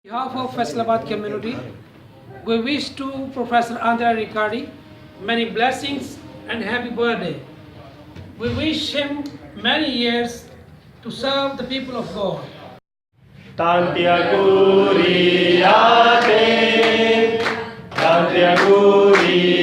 On behalf of Faisalabad community, we wish to Professor Andrea Riccardi many blessings and happy birthday. We wish him many years to serve the people of God. Tanti auguri a te, tanti auguri